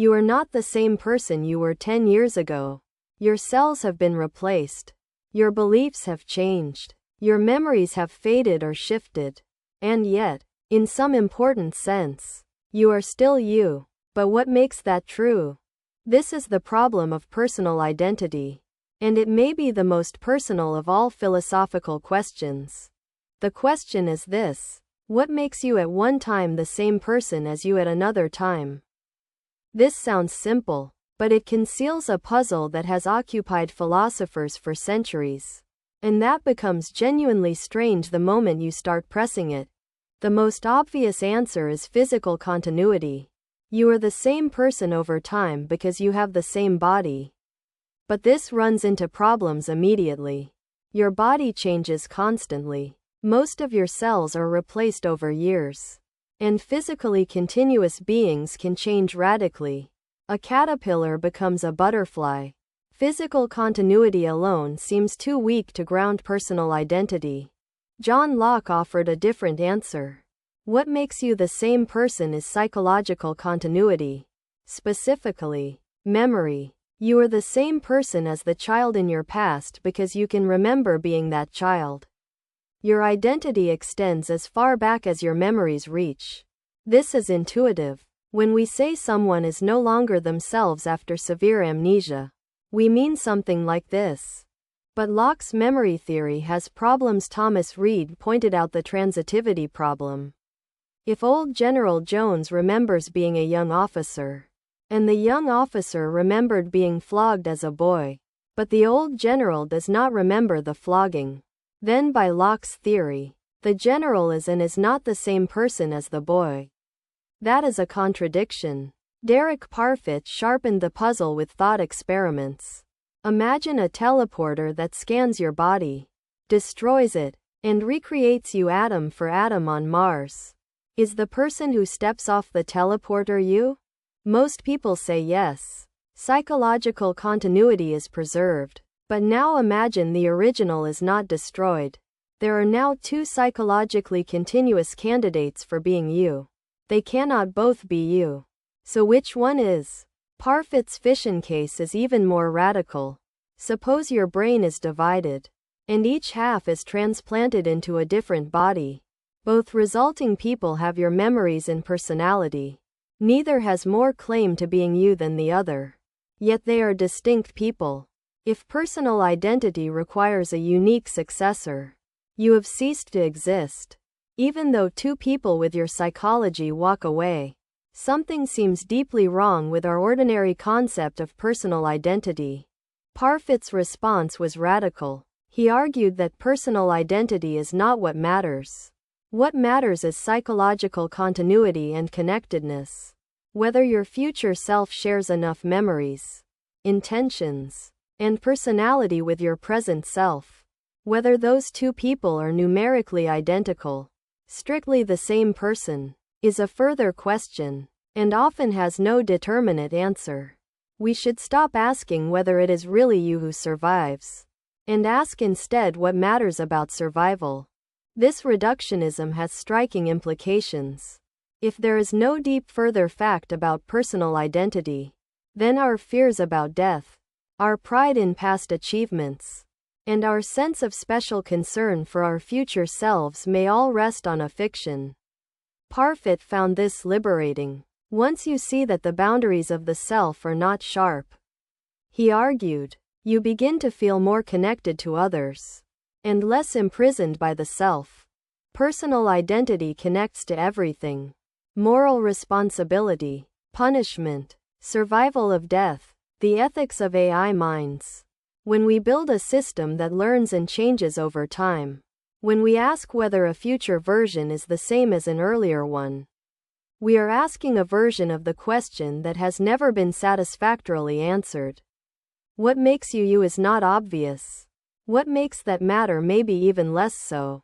You are not the same person you were 10 years ago. Your cells have been replaced. Your beliefs have changed. Your memories have faded or shifted. And yet, in some important sense, you are still you. But what makes that true? This is the problem of personal identity. And it may be the most personal of all philosophical questions. The question is this: what makes you at one time the same person as you at another time? This sounds simple, but it conceals a puzzle that has occupied philosophers for centuries. And that becomes genuinely strange the moment you start pressing it. The most obvious answer is physical continuity. You are the same person over time because you have the same body. But this runs into problems immediately. Your body changes constantly. Most of your cells are replaced over years. And physically continuous beings can change radically. A caterpillar becomes a butterfly. Physical continuity alone seems too weak to ground personal identity. John Locke offered a different answer. What makes you the same person is psychological continuity. Specifically, memory. You are the same person as the child in your past because you can remember being that child. Your identity extends as far back as your memories reach. This is intuitive. When we say someone is no longer themselves after severe amnesia, we mean something like this. But Locke's memory theory has problems. Thomas Reid pointed out the transitivity problem. If old General Jones remembers being a young officer, and the young officer remembered being flogged as a boy, but the old general does not remember the flogging, then by Locke's theory, the general is and is not the same person as the boy. That is a contradiction. Derek Parfit sharpened the puzzle with thought experiments. Imagine a teleporter that scans your body, destroys it, and recreates you atom for atom on Mars. Is the person who steps off the teleporter you? Most people say yes. Psychological continuity is preserved. But now imagine the original is not destroyed. There are now two psychologically continuous candidates for being you. They cannot both be you. So which one is? Parfit's fission case is even more radical. Suppose your brain is divided, and each half is transplanted into a different body. Both resulting people have your memories and personality. Neither has more claim to being you than the other. Yet they are distinct people. If personal identity requires a unique successor, you have ceased to exist. Even though two people with your psychology walk away, something seems deeply wrong with our ordinary concept of personal identity. Parfit's response was radical. He argued that personal identity is not what matters. What matters is psychological continuity and connectedness. Whether your future self shares enough memories, intentions, and personality with your present self. Whether those two people are numerically identical, strictly the same person, is a further question, and often has no determinate answer. We should stop asking whether it is really you who survives, and ask instead what matters about survival. This reductionism has striking implications. If there is no deep further fact about personal identity, then our fears about death, our pride in past achievements, and our sense of special concern for our future selves may all rest on a fiction. Parfit found this liberating. Once you see that the boundaries of the self are not sharp, he argued, you begin to feel more connected to others, and less imprisoned by the self. Personal identity connects to everything: moral responsibility, punishment, survival of death, the ethics of AI minds. When we build a system that learns and changes over time, when we ask whether a future version is the same as an earlier one, we are asking a version of the question that has never been satisfactorily answered. What makes you you is not obvious. What makes that matter maybe even less so.